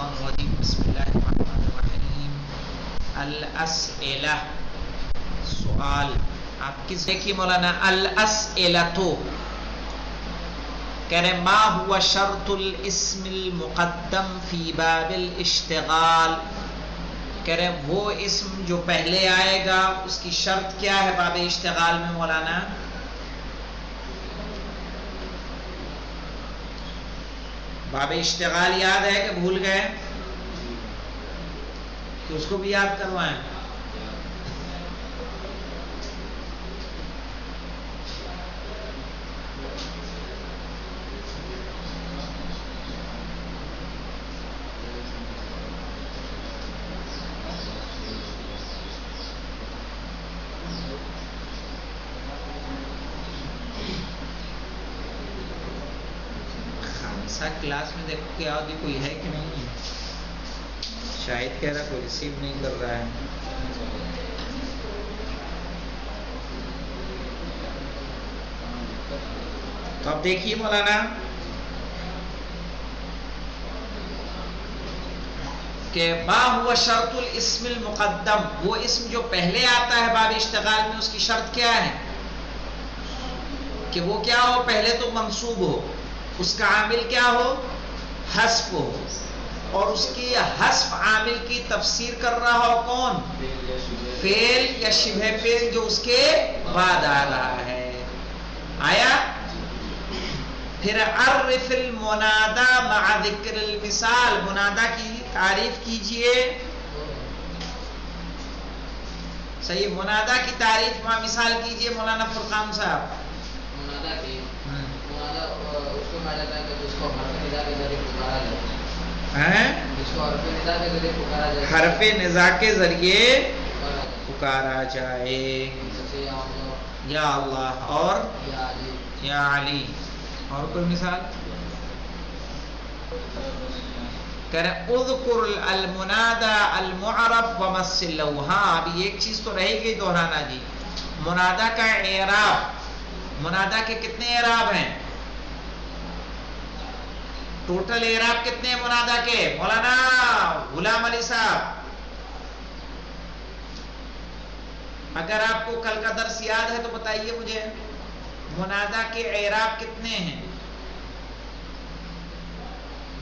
الشیطان الرجیم بسم اللہ الرحمن الرحیم. الاسئلہ سوال. آپ کس دیکھیے مولانا الاسئلۃ کہہ رہے ما ہوا شرط الاسم المقدم فی باب الاشتغال. کہہ رہے وہ اسم جو پہلے آئے گا اس کی شرط کیا ہے باب اشتغال میں مولانا؟ باب اشتغال یاد ہے کہ بھول گئے؟ کہ اس کو بھی یاد کروائیں؟ کلاس میں دیکھو کہ آگے کوئی ہے کہ نہیں ہے. شاید کہہ رہا کوئی ریسیو نہیں کر رہا ہے. تو اب دیکھیے مولانا کہ ما ہوا شرط الاسم المقدم، وہ اسم جو پہلے آتا ہے باب اشتغال میں اس کی شرط کیا ہے؟ کہ وہ کیا ہو؟ پہلے تو منصوب ہو، اس کا عامل کیا ہو؟ حذف ہو، اور اس کی حذف عامل کی تفسیر کر رہا ہو کون؟ فعل یا شبہ فعل جو اس کے بعد آ رہا ہے. آیا؟ پھر عرف المنادا مع ذکر المثال، منادا کی تعریف کیجئے. صحیح، منادا کی تعریف مع مثال کیجئے مولانا فرقان صاحب. منادا کی منادا اس کو کہا جاتا ہے کہ جس کو حرف ندا کے ذریعے پکارا جائے، جس کو حرف ندا کے ذریعے پکارا جائے، حرف ندا کے ذریعے پکارا جائے. یا اللہ اور یا علی. اور کوئی مثال؟ کہہ رہے اذکر المنادا المعرب ومثل له. ہاں ابھی ایک چیز تو رہے گی دہرانا جی، منادا کا اعراب. منادا کے کتنے اعراب ہیں؟ ٹوٹل اعراب کتنے ہیں منادا کے مولانا غلام علی صاحب؟ اگر آپ کو کل کا درس یاد ہے تو بتائیے مجھے، منادا کے اعراب کتنے ہیں؟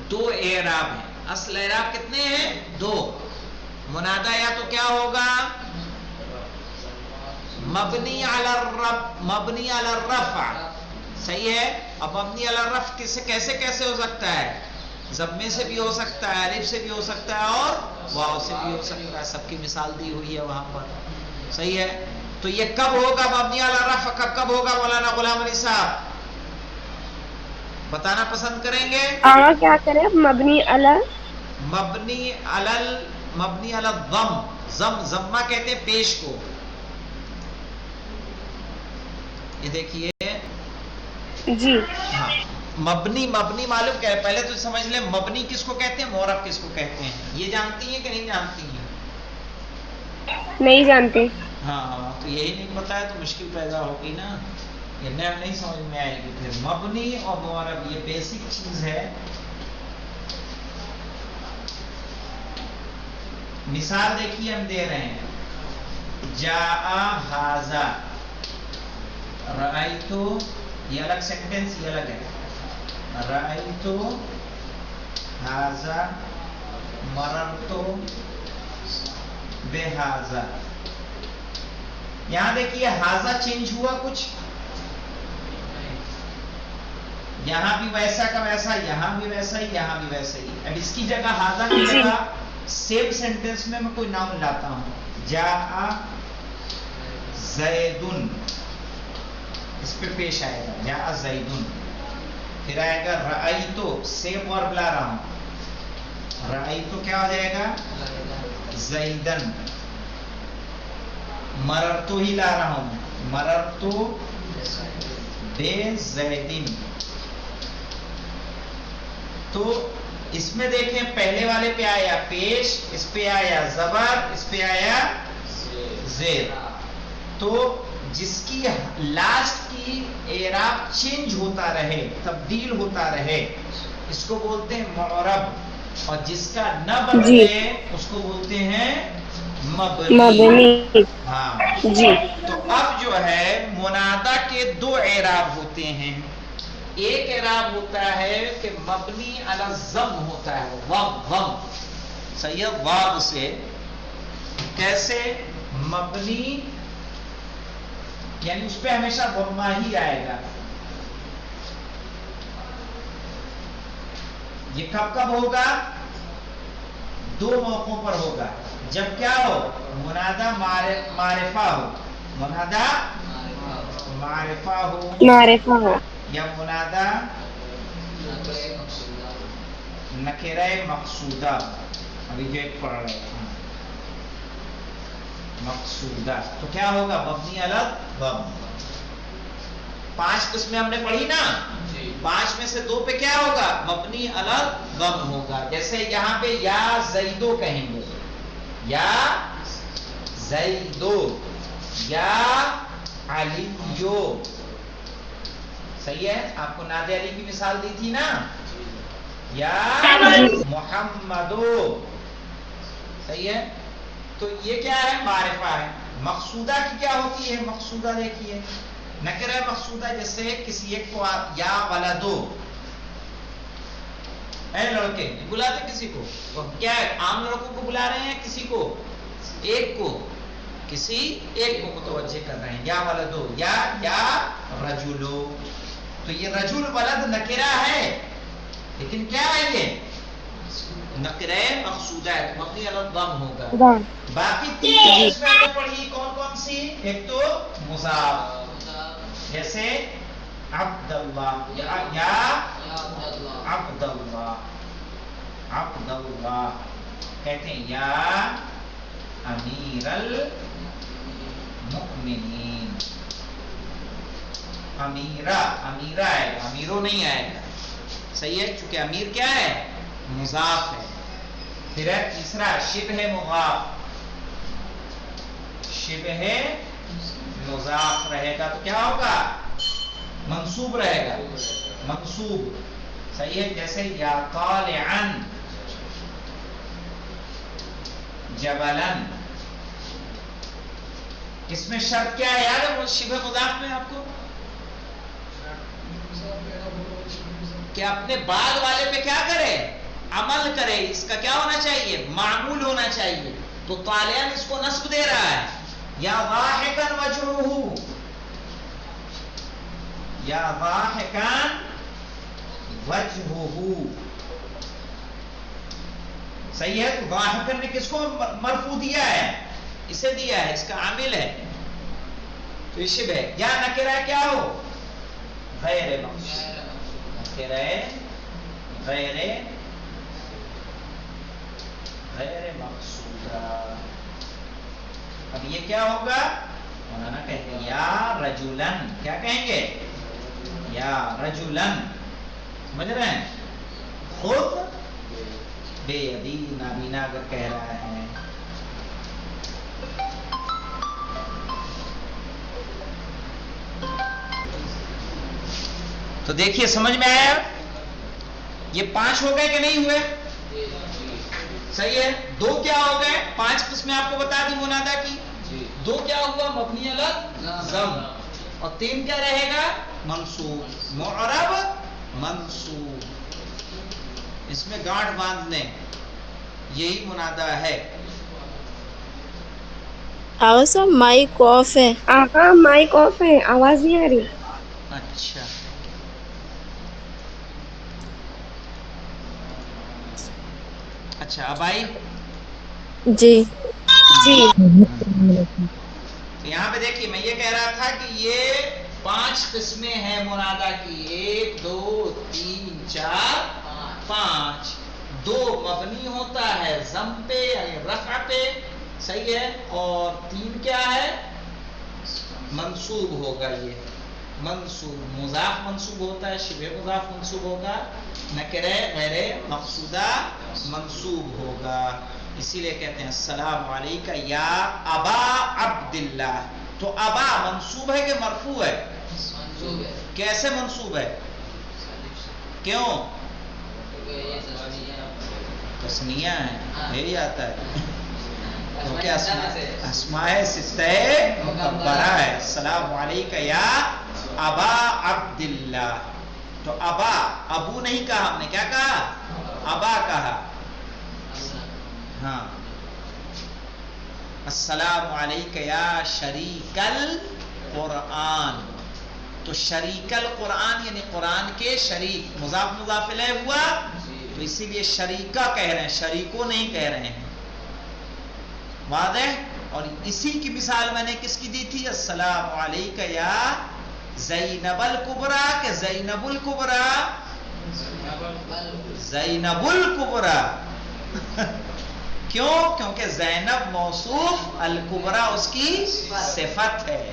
2 اعراب ہیں. اصل اعراب کتنے ہیں؟ 2. منادا یا تو کیا ہوگا؟ مبنی علی الرفع. صحیح ہے. اب مبنی علی الرفع کیسے ہو سکتا ہے؟ ضمے سے بھی ہو سکتا ہے، الف سے بھی ہو سکتا ہے، اور واو سے بھی ہو سکتا ہے. سب کی مثال دی ہوئی ہے وہاں پر. صحیح ہے. تو یہ کب ہوگا مبنی علی الرفع؟ کب ہوگا مولانا غلام علی صاحب؟ بتانا پسند کریں گے؟ کیا کریں؟ مبنی علی الضم. ضمہ کہتے ہیں پیش کو. یہ دیکھیے جی ہاں، مبنی معلوم کیا ہے؟ پہلے تو سمجھ لیں مبنی کس کو کہتے ہیں، معرب کس کو کہتے ہیں. یہ جانتی ہیں کہ نہیں جانتی ہیں؟ نہیں جانتے. ہاں تو یہی نہیں بتایا تو مشکل پیدا ہوگی نا، یہ نہیں سمجھ میں آئے گی. پھر مبنی اور معرب یہ بیسک چیز ہے. مثال دیکھیے ہم دے رہے ہیں، جاء ھذا، رأیتو، یہ الگ سینٹنس، یہ الگ ہے. رأیتو ھذا مررتو بھذا. یہاں دیکھیے ھذا چینج ہوا کچھ؟ یہاں بھی ویسا کا ویسا، یہاں بھی ویسا ہی، یہاں بھی ویسا ہی. اب اس کی جگہ ھذا کی جگہ سیم سینٹنس میں کوئی نام لاتا ہوں، جاء زیدن، اس پہ پیش آئے گا جاء زیدن. پھر آئے گا رأیتو، سیم ورب لا رہا ہوں، رأیتو کیا ہو جائے گا؟ زیدن. مررتو ہی لا رہا ہوں، مررتو بے زیدن. تو اس میں دیکھیں پہلے والے پہ آیا پیش، اس پہ آیا زبر، اس پہ آیا زیر. تو جس کی لاسٹ کی اعراب چینج ہوتا رہے، تبدیل ہوتا رہے، اس کو بولتے ہیں معرب. اور جس کا نہ بدلے اس کو بولتے ہیں مبنی. مبنی. ہاں جی. تو اب جو ہے منادا کے دو اعراب ہوتے ہیں. ایک اعراب ہوتا ہے کہ مبنی علی الضم ہوتا ہے، ضم. صحیح ہے، واو سے. کیسے؟ مبنی یعنی اس پہ ہمیشہ ضمہ ہی آئے گا. یہ کب کب ہوگا؟ دو موقعوں پر ہوگا. جب کیا ہو؟ منادا معرفہ ہو. منادا معرفہ ہو معرفہ ہو یا منادا نکرہ مقصودہ. ابھی جو ایک پڑھ رہے ہیں مقصودہ، تو کیا ہوگا؟ مبنی علی الضم. 5 قسمیں ہم نے پڑھی نا، 5 میں سے 2 پہ کیا ہوگا؟ مبنی علی الضم ہوگا. جیسے یہاں پہ یا زیدو کہیں گے، یا زیدو، یا علیو. صحیح ہے؟ آپ کو نادے علی کی مثال دی تھی نا، یا محمدو. صحیح ہے؟ تو یہ کیا ہے؟ معرفہ ہے. مقصودہ کی کیا ہوتی ہے؟ مقصودہ دیکھیے، نکرہ مقصودہ. جیسے کسی ایک کو آپ یا ولدو، اے لڑکے، بلاتے کسی کو، کیا ہے؟ عام لڑکوں کو بلا رہے ہیں، کسی کو، ایک کو، کسی ایک کو متوجہ کر رہے ہیں. یا ولدو، یا رجلو. تو یہ رجل ولد نکرہ ہے، لیکن کیا ہے؟ یہ نکرہ مقصودہ ہے، مبنی علی الضم ہوگا. باقی 3 قسمیں ہم نے پڑھی، کون کون سی؟ ایک تو مضاف، جیسے عبداللہ، یا عبداللہ. عبداللہ کہتے ہیں یا امیر المؤمنین. امیرہ آئے گا، امیرو نہیں آئے گا. صحیح ہے؟ چونکہ امیر کیا ہے؟ مضاف ہے. پھر ہے تیسرا شبہ مضاف. شبہ مضاف رہے گا تو کیا ہوگا؟ منصوب رہے گا، منصوب. صحیح ہے؟ جیسے یا طالعا جبلن. اس میں شرط کیا ہے یار شبہ مضاف میں آپ کو؟ کہ اپنے بعد والے پہ کیا کرے؟ عمل کرے. اس کا کیا ہونا چاہیے؟ معمول ہونا چاہیے. تو طالعا اس کو نصب دے رہا ہے. یا ضاحکا وجهه، یا ضاحکا وجهه. صحیح ہے؟ تو ضاحکا نے کس کو مرفوع دیا ہے؟ اسے دیا ہے، اس کا عامل ہے. تو یہ شبہ ہے. یا نکرہ کیا ہو؟ غیر مقصود. غیر مقصودہ. اب یہ کیا ہوگا؟ مولانا کہتے ہیں یا رجلن. کیا کہیں گے؟ یا رجلن. سمجھ رہے ہیں؟ خود بے یدی، نابینا اگر کہہ رہا ہے. تو دیکھیے سمجھ میں آیا؟ یہ 5 ہو گئے کہ نہیں ہوئے؟ صحیح ہے. 2 کیا ہو گئے؟ 5 قسمیں آپ کو بتا دی منادا کی. 2 کیا ہوا؟ مبنی علی الضم. اور 3 کیا رہے گا؟ منصوب. معرب منصوب. اس میں گاٹھ باندھ لیں، یہی منادا ہے. آغا صاحب مائک آف ہے. آقا مائک آف ہے، آواز نہیں آ رہی. اچھا اچھا، اب آئی؟ جی جی. تو یہاں پہ دیکھیے میں یہ کہہ رہا تھا کہ یہ 5 قسمیں ہیں منادا کی. 1 2 3 4 5. 2 مبنی ہوتا ہے ضم پہ یعنی رفع پہ. صحیح ہے؟ اور 3 کیا ہے؟ منصوب ہوگا. یہ منصوب مضاف منصوب ہوتا ہے، شبہ مضاف منصوب ہوگا، نکرہ غیر مقصودہ منصوب ہوگا. اسی لیے کہتے ہیں السلام علیکہ یا ابا عبداللہ. تو ابا منصوب ہے کہ مرفوع ہے؟ منصوب ہے. کیسے منصوب ہے؟ کیوں؟ تسنیہ ہے، یہی آتا ہے کیونکہ اسماء ستہ مکبرہ ہے. السلام علیکہ یا ابا عبداللہ. تو ابا، ابو نہیں کہا ہم نے، کیا کہا؟ ابا کہا. ہاں. السلام علیکہ یا شریک القرآن. تو شریک القرآن یعنی قرآن کے شریک، مضاف مضاف الیہ ہوا، تو اسی لیے شریکہ کہہ رہے ہیں، شریکو نہیں کہہ رہے ہیں. واضح؟ اور اسی کی مثال میں نے کس کی دی تھی؟ السلام علیکہ یا زینب الکبریٰ، کہ زینب الکبریٰ، زینب الکبریٰ. کیوں؟ کیونکہ زینب موصوف، الکبریٰ اس کی صفت ہے.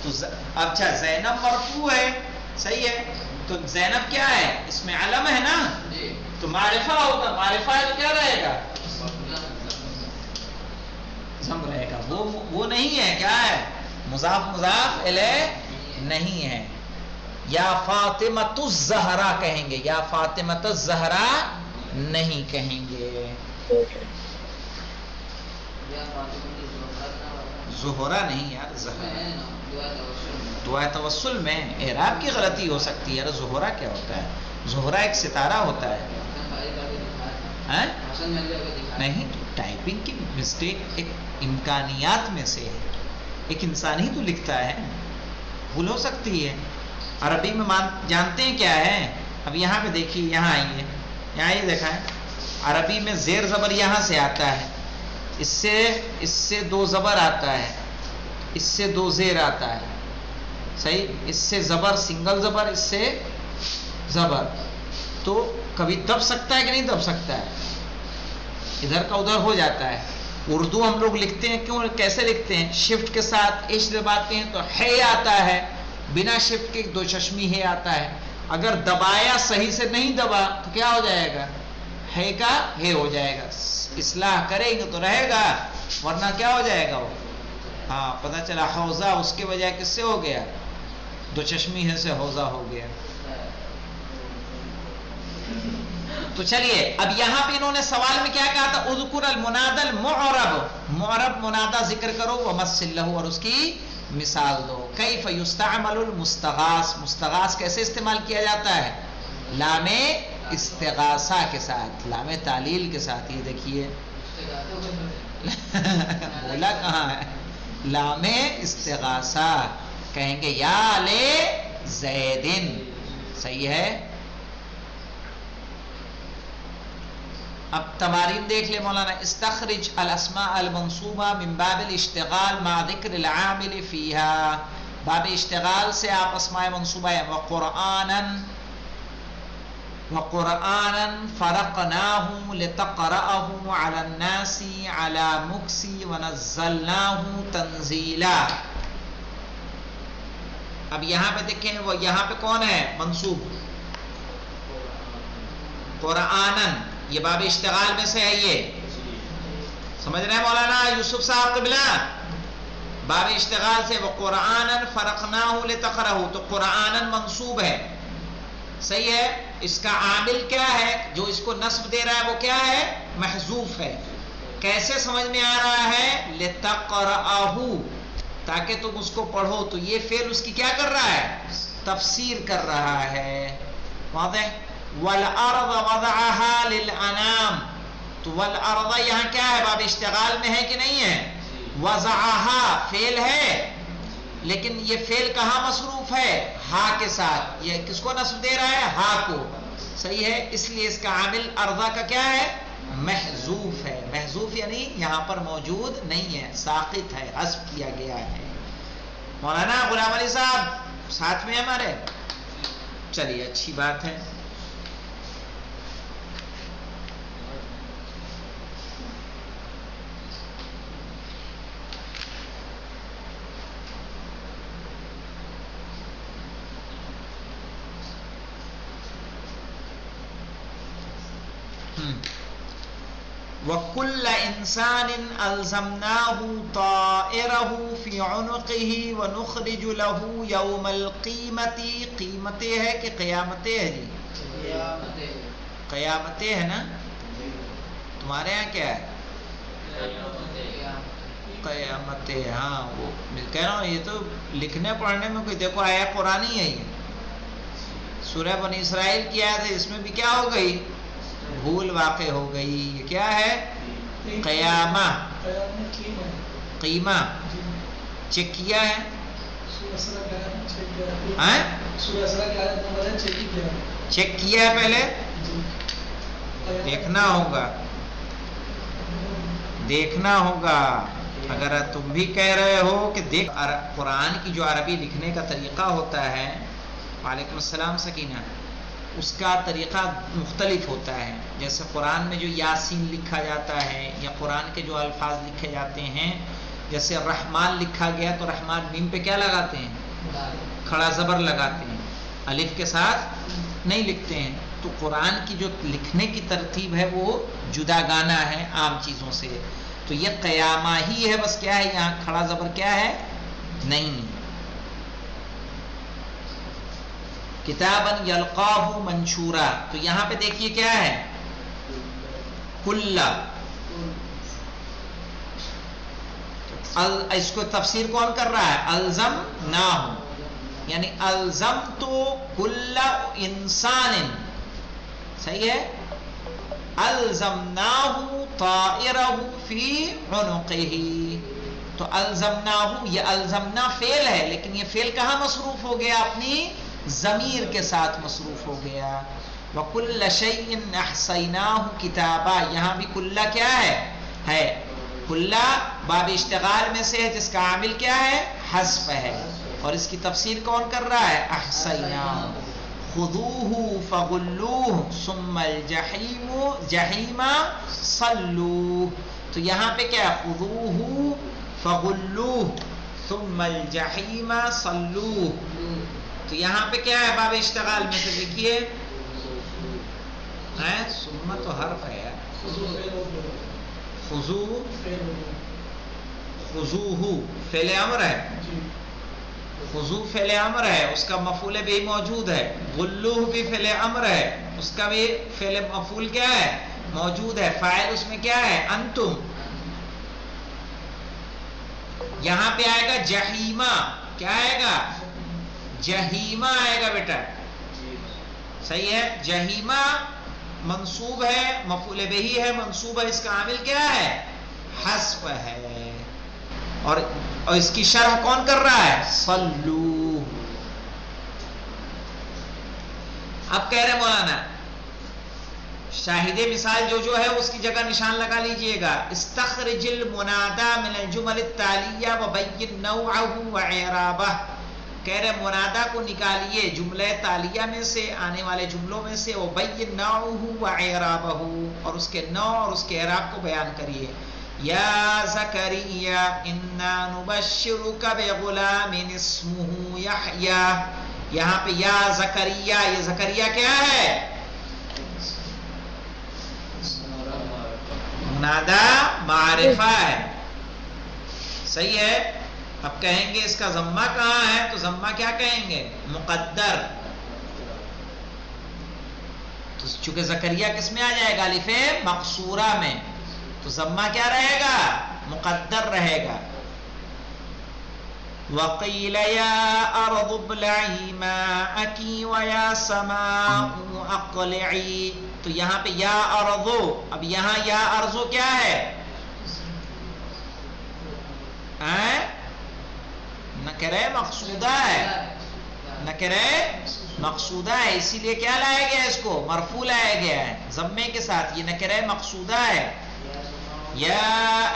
تو اچھا زینب مرفوع ہے، صحیح ہے، تو زینب کیا ہے؟ اس میں علم ہے نا، تو معرفہ ہوگا، معرفہ ہے تو کیا رہے گا؟ ضم رہے گا. وہ نہیں ہے، کیا ہے؟ مضاف مضاف الیہ نہیں ہے. یا فاطمۃ الزہرا کہیں گے، یا فاطمۃ الزہرا نہیں کہیں گے. زہرا نہیں یار، زہرا. دعا توسل میں اعراب کی غلطی ہو سکتی ہے. یار زہرا کیا ہوتا ہے؟ زہرا ایک ستارہ ہوتا ہے. نہیں، ٹائپنگ کی مسٹیک ایک امکانیات میں سے ہے. ایک انسان ہی تو لکھتا ہے، بھول ہو سکتی ہے. عربی میں جانتے ہیں کیا ہے؟ اب یہاں پہ دیکھیے، یہاں آئیے، یہاں یہ دیکھا ہے عربی میں زیر زبر یہاں سے آتا ہے، اس سے دو زبر آتا ہے، اس سے دو زیر آتا ہے، صحیح. اس سے زبر، سنگل زبر، اس سے زبر. تو کبھی دب سکتا ہے کہ نہیں دب سکتا ہے؟ ادھر کا ادھر ہو جاتا ہے. اردو ہم لوگ لکھتے ہیں، کیوں کیسے لکھتے ہیں؟ شفٹ کے ساتھ ایش دباتے ہیں تو ہے آتا ہے، بنا شفٹ کے دو چشمی ہے آتا ہے. اگر دبایا صحیح سے نہیں دبا تو کیا ہو جائے گا؟ ہے کا ہے ہو جائے گا. اصلاح کریں گے تو رہے گا، ورنہ کیا ہو جائے گا وہ؟ ہاں، پتہ چلا حوضہ اس کے بجائے کس سے ہو گیا؟ دو چشمی ہے سے حوضہ ہو گیا. تو چلیے اب یہاں پہ انہوں نے سوال میں کیا کہا تھا؟ اذکر المنادى المعرب، معرب منادہ ذکر کرو، ومثل له، اور اس کی مثال دو. کیف یستعمل المستغاث، مستغاث کیسے استعمال کیا جاتا ہے؟ لام استغاثہ کے ساتھ، لام تعلیل کے ساتھ. یہ دیکھیے بولا کہاں ہے؟ لام استغاثہ. کہیں گے یا لے زیدن، صحیح ہے. اب تمارین دیکھ لے مولانا. استخرج الاسماء المنصوبہ من باب الاشتغال مع ذکر العامل فیہا. باب اشتغال سے آپ اسماء منصوبہ ہیں. وقرآنا فرقناہ لتقرأہ علی الناس علی مکس ونزلناہ تنزیلا. اب یہاں پہ دیکھیں، وہ یہاں پہ کون ہے منصوب؟ قرآناً، یہ باب اشتغال میں سے ہے. یہ سمجھ رہے ہیں مولانا یوسف صاحب قبلہ؟ باب اشتغال سے وقرآناً فرقناہ لتقرأہ، تو قرآناً منصوب ہے، صحیح ہے. اس کا عامل کیا ہے جو اس کو نصب دے رہا ہے؟ وہ کیا ہے؟ محذوف ہے. کیسے سمجھ میں آ رہا ہے؟ لتقرأہ، تاکہ تم اس کو پڑھو. تو یہ فعل اس کی کیا کر رہا ہے؟ تفسیر کر رہا ہے. واضح؟ والارض وضعها للانام، تو والارض یہاں کیا ہے؟ باب اشتغال میں ہے کہ نہیں ہے؟ وضعها فعل ہے، لیکن یہ فعل کہاں مصروف ہے؟ ہا کے ساتھ. یہ کس کو نصب دے رہا ہے؟ ہا کو، صحیح ہے. اس لیے اس کا عامل ارضا کا کیا ہے؟ محذوف ہے. محذوف یعنی یہاں پر موجود نہیں ہے، ساقط ہے، حذف کیا گیا ہے. مولانا غلام علی صاحب ساتھ میں ہمارے؟ چلیے اچھی بات ہے. وَكُلَّ إِنسَانٍ أَلْزَمْنَاهُ طَائِرَهُ فِي عُنُقِهِ وَنُخْرِجُ لَهُ يَوْمَ الْقِيمَةِ. قیمتیں ہے کہ قیامتیں ہے جی؟ قیامتیں ہے نا. تو تمہارے یہاں کیا ہے؟ قیامت. ہاں وہ کہہ رہا ہوں یہ تو لکھنے پڑھنے میں کوئی دیکھو آیا قرآنی ہے یہ سورہ بنی اسرائیل کی آیت ہے، اس میں بھی کیا ہو گئی؟ بھول واقع ہو گئی. یہ کیا ہے؟ قیامہ. قیمہ چیک کیا ہے؟ چیک کیا ہے پہلے؟ دیکھنا ہوگا. اگر تم بھی کہہ رہے ہو کہ دیکھ قرآن کی جو عربی لکھنے کا طریقہ ہوتا ہے، وعلیکم السلام سکینہ، اس کا طریقہ مختلف ہوتا ہے. جیسے قرآن میں جو یاسین لکھا جاتا ہے یا قرآن کے جو الفاظ لکھے جاتے ہیں، جیسے رحمان لکھا گیا تو رحمان میم پہ کیا لگاتے ہیں؟ کھڑا زبر لگاتے ہیں، الف کے ساتھ نہیں لکھتے ہیں. تو قرآن کی جو لکھنے کی ترتیب ہے وہ جدا گانا ہے عام چیزوں سے. تو یہ قیامہ ہی ہے، بس کیا ہے یہاں کھڑا زبر کیا ہے؟ نہیں. کتاباً یلقاہ منشورا، تو یہاں پہ دیکھیے کیا ہے؟ کل. اس کو تفسیر کون کر رہا ہے؟ الزمناہ، یعنی الزمت کل انسان. صحیح ہے؟ الزمناہ طائرہ فی عنقہ. تو الزمناہ، یہ الزمنا فعل ہے، لیکن یہ فعل کہاں مصروف ہو گیا؟ اپنی ضمیر کے ساتھ مصروف ہو گیا. وَكُلَّ شَيْءٍ أَحْصَيْنَاهُ كِتَابًا. یہاں بھی کلّا کیا ہے؟ کلّا باب اشتغال میں سے ہے، جس کا عامل کیا ہے؟ حذف ہے. اور اس کی تفسیر کون کر رہا ہے؟ احصیناہ. خذوہ فغلوہ ثم الجحیم صلوہ. تو یہاں پہ کیا ہے؟ خذوہ فغلوہ ثم الجحیم صلوہ. تو یہاں پہ کیا ہے باب اشتغال میں سے؟ دیکھیے ثم تو حرف ہے یار. خذوہ فعل امر ہے، خذو فعل امر ہے، اس کا مفعول بھی موجود ہے. غلوہ بھی فعل امر ہے، اس کا بھی فعل مفعول کیا ہے؟ موجود ہے. فاعل اس میں کیا ہے؟ انتم. یہاں پہ آئے گا جہیمہ. کیا آئے گا؟ جہیمہ آئے گا بیٹا. صحیح ہے؟ جہیمہ منصوب ہے، مفعول بھی ہے، منصوب ہے. اس کا عامل کیا ہے؟ حذف ہے. اور اس کی شرح کون کر رہا ہے؟ صلو. اب کہہ رہے مولانا شاہد مثال جو ہے اس کی جگہ نشان لگا لیجئے گا. استخرج المنادا من الجمل التالیہ وبین نوعہ واعرابہ. کہہ رہے منادا کو نکالیے جملہ تالیہ میں سے، آنے والے جملوں میں سے، وبین نوعہ واعرابہ، اور اس کے نوع اور اس کے اعراب کو بیان کریے. یا زکریا انا نبشرک بغلام اسمہ یحییٰ. یہاں پہ یا زکریا، یہ زکریا کیا ہے؟ منادا معرفہ ہے. صحیح ہے؟ اب کہیں گے اس کا ضمہ کہاں ہے؟ تو ضمہ کیا کہیں گے؟ مقدر. تو چونکہ زکریا کس میں آ جائے گا؟ الف مقصورہ میں. تو ضمہ کیا رہے گا؟ مقدر رہے گا. وَقِيلَ يَا أَرْضُ ابْلَعِي مَاءَكِ وَيَا سَمَاءُ أَقْلِعِي. تو یہاں پہ یا ارضو. اب یہاں یا ارضو کیا ہے؟ نکرہ مقصودہ ہے. نکرہ مقصودہ ہے، اسی لیے کیا لایا گیا؟ اس کو مرفوع لایا گیا ہے ضمے کے ساتھ. یہ نکرہ مقصودہ ہے. یا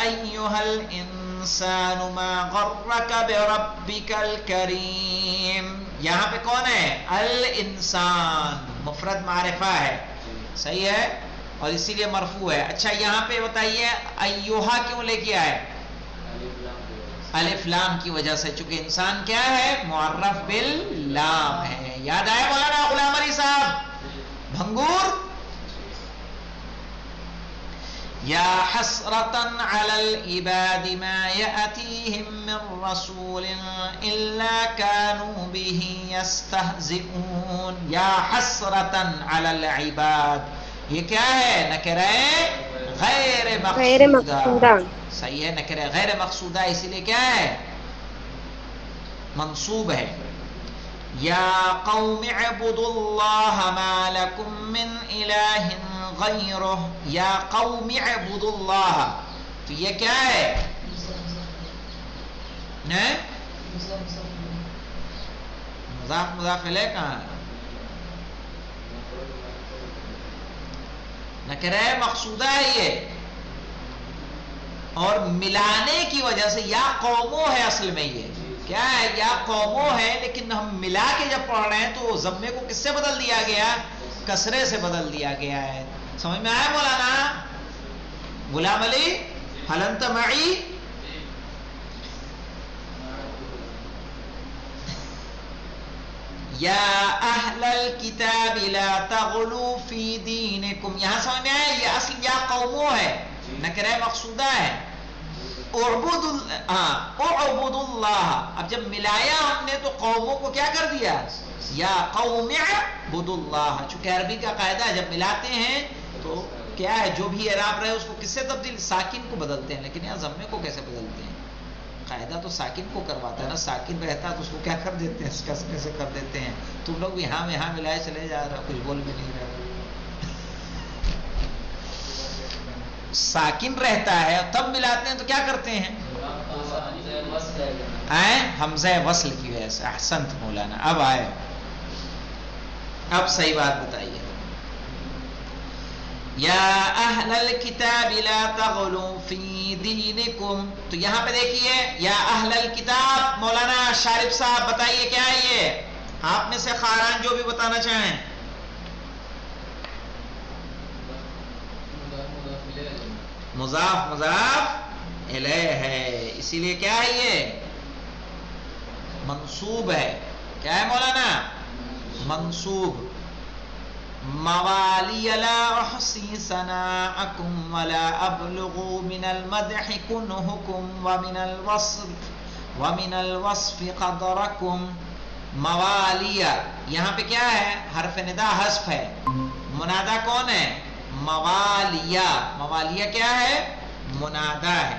ایھا الانسان ما غرک بربک الکریم. یہاں پہ کون ہے؟ الانسان مفرد معرفہ ہے. صحیح ہے؟ اور اسی لیے مرفوع ہے. اچھا یہاں پہ بتائیے ایھا کیوں لے کے آئے؟ الف لام کی وجہ سے، چونکہ انسان کیا ہے؟ معرف باللام ہے. یاد آیا مولانا غلام علی صاحب بھنگور؟ یا حسرتاً علی العباد ما یأتیہم من رسول الا کانوا بہ یستہزئون. یا حسرتاً علی العباد، یہ کیا ہے؟ نکرہ غیر غیر مقصودہ. مقصودہ. صحیح ہے. نکرہ غیر مقصودہ اسی لیے کیا ہے؟ منصوب ہے. یا قوم اعبدوا اللہ ما لکم من الہ غیرہ. یا قوم اعبدوا اللہ. تو یہ کیا ہے؟ مضاف مضاف الیہ کہاں ہے؟ نکرہ مقصودہ ہے یہ، اور ملانے کی وجہ سے یا قوموں ہے. اصل میں یہ کیا ہے؟ یا قوموں ہے، لیکن ہم ملا کے جب پڑھ رہے ہیں تو ضمے کو کس سے بدل دیا گیا؟ کسرے سے بدل دیا گیا ہے. سمجھ میں آیا مولانا غلام علی؟ هل انت معی؟ یا اہل الکتاب لا تغلوا فی دینکم. یہاں سمجھ میں آیا؟ یہ اصل یا قوموں ہے، نکرہ مقصودہ ہے. اعبد اللہ. اب جب ملایا ہم نے تو قوموں کو کیا کر دیا؟ یا قوم اعبد اللہ. چونکہ عربی کا قاعدہ ہے جب ملاتے ہیں تو کیا ہے؟ جو بھی اعراب رہے اس کو کس سے تبدیل؟ ساکن کو بدلتے ہیں. لیکن یہاں ضمے کو کیسے بدلتے ہیں؟ قاعدہ تو ساکن کو کرواتا ہے نا. ساکن رہتا تو اس کو کیا کر دیتے ہیں؟ کسرے سے کر دیتے ہیں. تم لوگ یہاں ملائے چلے جا رہا، کچھ بول بھی نہیں رہے. ساکن رہتا ہے تب ملاتے ہیں تو کیا کرتے ہیں؟ حمزہ وصل کی وجہ سے. احسنت مولانا. اب آئے، اب صحیح بات بتائیے. یا اہل الکتاب لا تغلوا فی دینکم. تو یہاں پہ دیکھیے یا اہل الکتاب. مولانا شارف صاحب بتائیے کیا ہے یہ؟ آپ میں سے خاران جو بھی بتانا چاہیں. مضاف مضاف الیہ ہے، اسی لیے کیا ہے؟ یہ منصوب ہے. کیا ہے مولانا؟ منصوب. موالی لا احصی ثناءکم ولا ابلغ من المدح کنہکم ومن الوصف قدرکم. موالیہ یہاں پہ کیا ہے؟ حرف ندا حذف ہے. منادا کون ہے؟ موالیہ. موالیہ کیا ہے؟ منادا ہے.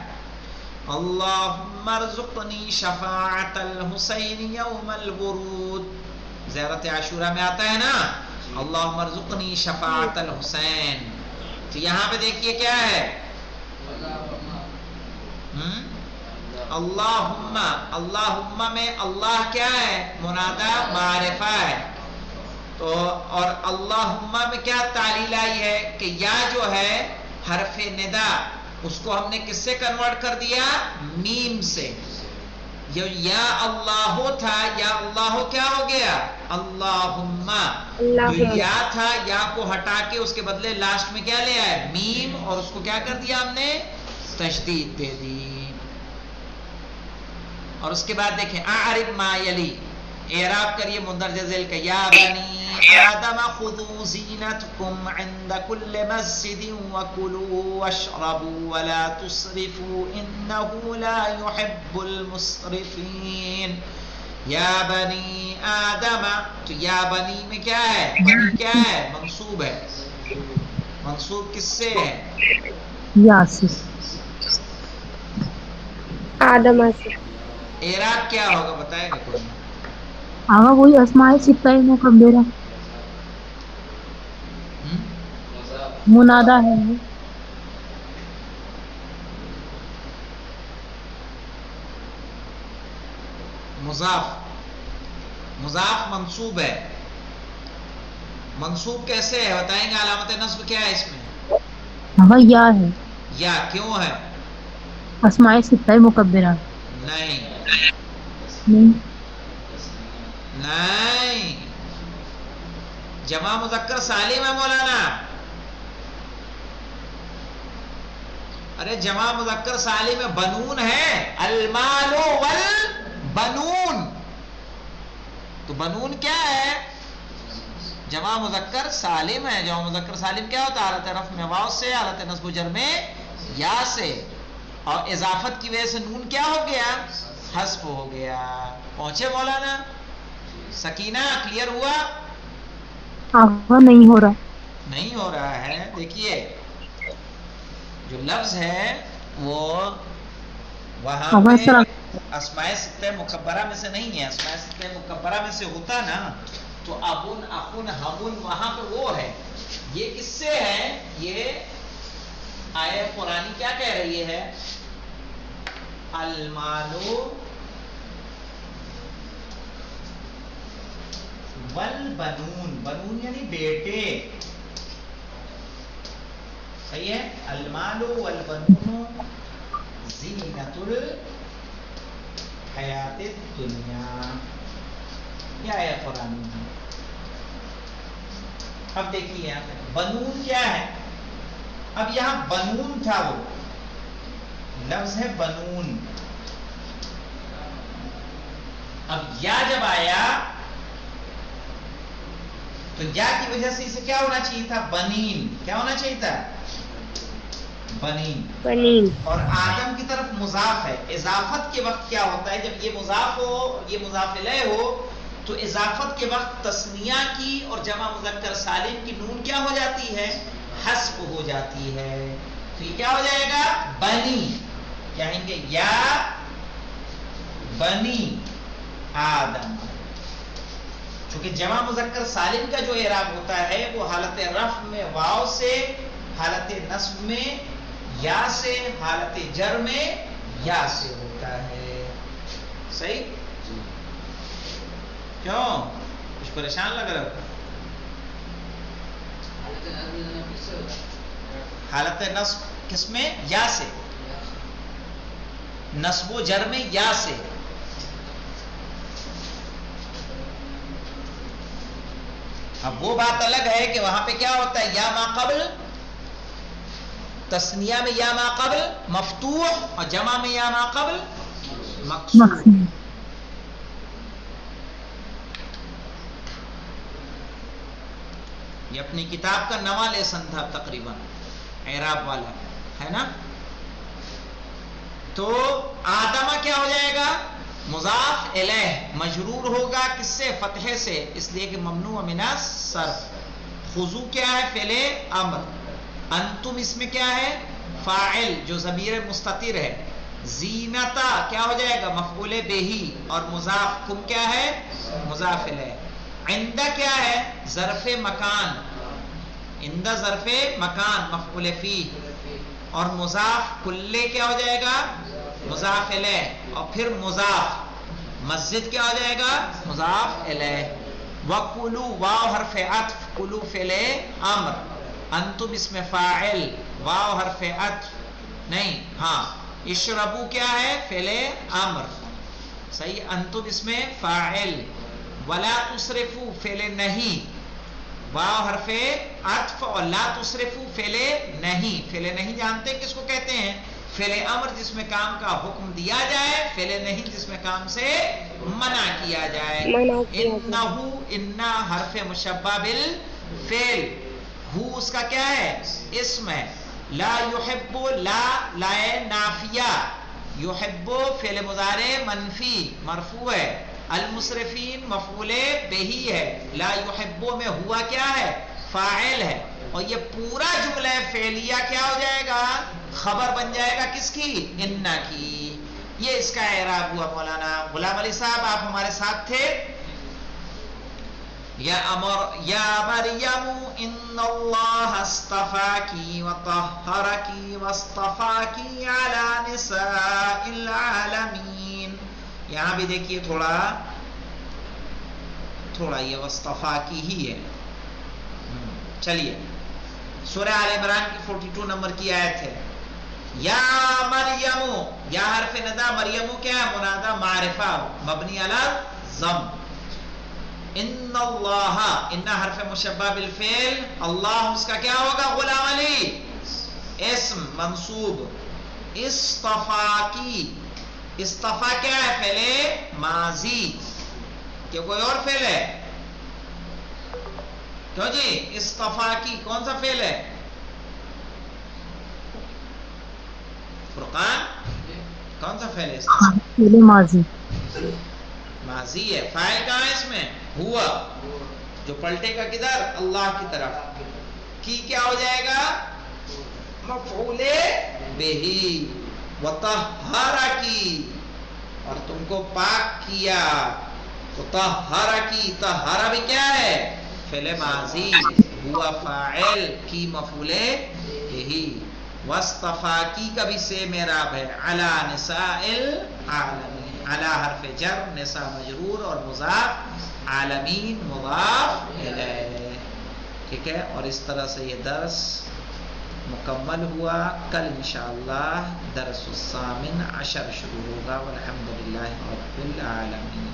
اللہم ارزقنی شفاعت الحسین یوم الورود. زیارت عاشورہ میں آتا ہے نا، اللہم ارزقنی شفاعت الحسین. تو یہاں پہ دیکھیے کیا ہے؟ اللہم. اللہم میں اللہ کیا ہے؟ منادا معرفہ ہے. تو اور اللہم میں کیا تعلیل آئی ہے کہ یا جو ہے حرف ندا اس کو ہم نے کس سے کنورٹ کر دیا؟ میم سے. یا اللہ تھا، یا اللہ کیا ہو گیا؟ اللہم. جو یا تھا یا کو ہٹا کے اس کے بدلے لاسٹ میں کیا لے آئے؟ میم. اور اس کو کیا کر دیا ہم نے؟ تشدید دے دی. اور اس کے بعد دیکھیں اعرب ما یلی. اعراب کریے مندرجہ ذیل کا. یا بنی آدم خذوا زینتکم عند کل مسجد وکلوا واشربوا ولا تسرفوا انه لا يحب المسرفین. یا بنی آدم. تو یا بنی میں کیا ہے؟ بنی کیا ہے؟ منصوب ہے. منصوب کس سے ہے؟ یا سے. آدم سے. اعراب کیا ہوگا بتائے گا کوئی؟ آگا وہی اسماء ستہ مکبرہ منادا ہے. مضاف. مضاف منصوب ہے. منصوب کیسے ہے بتائیں گے؟ علامت نصب کیا ہے اس میں؟ آگا یا ہے. یا کیوں ہے؟ اسماء ستہ مکبرہ. نہیں نہیں، جمع مذکر سالم ہے مولانا. ارے جمع مذکر سالم میں بنون ہے. المال والبنون. تو بنون کیا ہے؟ جمع مذکر سالم ہے. جمع مذکر سالم کیا ہوتا ہے؟ حالت رفع میں واو سے، حالت نصب و جر میں یا سے. اور اضافت کی وجہ سے نون کیا ہو گیا؟ حذف ہو گیا. پہنچے مولانا؟ سکینہ کلیئر ہوا؟ آگا نہیں ہو رہا. نہیں ہو رہا ہے. دیکھیے جو لفظ ہے وہ وہاں اب پہ سر اسماء ستہ مکبرہ میں سے نہیں ہے. اسماء ستہ مکبرہ میں سے ہوتا نا تو ابن اخن ہبن وہاں پہ وہ ہے. یہ کس سے ہے؟ یہ آیت قرآنی کیا کہہ رہی ہے؟ المالو والبنون، بنون یعنی بیٹے، صحیح ہے. المال والبنون زینت الحیات الدنیا، یہ آیت قرآن ہے. اب دیکھیے یہاں پہ بنون کیا ہے. اب یہاں بنون تھا، وہ لفظ ہے بنون. اب یا جب آیا تو یا کی وجہ سے اسے کیا ہونا چاہیے تھا؟ بنین. کیا ہونا چاہیے تھا؟ بنین. بنین. اور آدم کی طرف مضاف ہے. اضافت کے وقت کیا ہوتا ہے؟ جب یہ مضاف ہو، یہ مضاف الیہ ہو، تو اضافت کے وقت تثنیہ کی اور جمع مذکر سالم کی نون کیا ہو جاتی ہے؟ حذف ہو جاتی ہے. تو یہ کیا ہو جائے گا؟ بنی. کہیں گے یا بنی آدم. چونکہ جمع مذکر سالم کا جو اعراب ہوتا ہے وہ حالت رفع میں واو سے، حالت نصب میں یا سے، حالت جر میں یا سے ہوتا ہے. صحیح؟ کیوں کچھ پریشان لگ رہا؟ حالت نصب کس میں؟ یا سے. نصب و جر میں یا سے. اب وہ بات الگ ہے کہ وہاں پہ کیا ہوتا ہے؟ یا ما قبل، تثنیہ میں یا ما قبل مفتوح اور جمع میں یا ما قبل مکسور. مقصود یہ اپنی کتاب کا نواں لیسن تھا تقریباً، اعراب والا ہے نا. تو آدمہ کیا ہو جائے گا؟ مضاف الیہ، مجرور ہوگا کس سے؟ فتحے سے، اس لیے کہ ممنوع من الصرف. خضوع کیا ہے؟ فعل امر. انتم اس میں کیا ہے؟ فاعل جو ضمیر مستتر ہے. زینتا کیا ہو جائے گا؟ مفعول بہی. اور مضاف کم کیا ہے؟ مضاف الیہ. عندہ کیا ہے؟ ظرف مکان. عندہ ظرف مکان مفعول فی. اور مضاف کلے کیا ہو جائے گا؟ مضاف الیہ. اور پھر مضاف مسجد کیا ہو جائے گا؟ مضاف الیہ. وَقُلُوا واو حرف عطف، کلو فعل امر، انتم اس میں فاعل، واو حرف عطف نہیں، ہاں اشربو کیا ہے؟ فعل امر، صحیح. انتم اس میں فاعل. ولا تسرفو فعل نہیں، واو حرف عطف اور لا تسرفو فعل نہیں. فعل نہیں جانتے کس کو کہتے ہیں؟ فعل امر جس میں کام کا حکم دیا جائے، فعل نہیں جس میں کام سے منع کیا جائے. انہو، انا حرف مشبہ بالفعل، ہو اس کا کیا ہے؟ اسم ہے. لا یحب، لا لائے نافیہ، یحب فعل مضارع منفی مرفوع ہے. المسرفین مفعول بہی ہے. لا یحب میں ہوا کیا ہے؟ فاعل ہے. اور یہ پورا جملہ فعلیہ کیا ہو جائے گا؟ خبر بن جائے گا کس کی؟ انا کی. یہ اس کا اعراب ہوا. مولانا غلام علی صاحب آپ ہمارے ساتھ تھے. یا مریم ان اللہ اصطفاکی وطہرکی واصطفاکی علی نساء العالمین. یہاں بھی دیکھیے تھوڑا یہ واصطفاکی ہی ہے. چلیے سورہ آل عمران کی 42 نمبر کی آیت ہے. یا مریم، یا حرف ندا، مریم کیا ہے؟ منادہ معرفہ مبنی علی ضم. ان اللہ، ان حرف مشبہ بالفعل، اللہ اس کا کیا ہوگا؟ غلام علی اسم منصوب. اصطفاکی، اصطفا کیا ہے؟ فعل ماضی. کہ کوئی اور فعل ہے؟ کیوں جی؟ اصطفاکی کون سا فعل ہے؟ فرقان کون سا فعل ہے؟ فعل ماضی، ماضی ہے. فاعل کہاں ہے اس میں؟ ہوا، جو پلٹے گا کدھر؟ اللہ کی طرف. کی کیا ہو جائے گا؟ مفعول بہی، وطہرکی، اور تم کو پاک کیا. تو طہرکی، طہر بھی کیا ہے؟ فعل ماضی، ہوا فاعل، کی مفعول بہی. واصطفاکی کا بھی سیم اعراب ہے، علی نساء العالمین، علی حرف جر، نساء مجرور اور مضاف، عالمین مضاف الیہ. ٹھیک ہے، اور اس طرح سے یہ درس مکمل ہوا. کل انشاءاللہ درس الثامن عشر شروع ہوگا. والحمدللہ رب العالمین.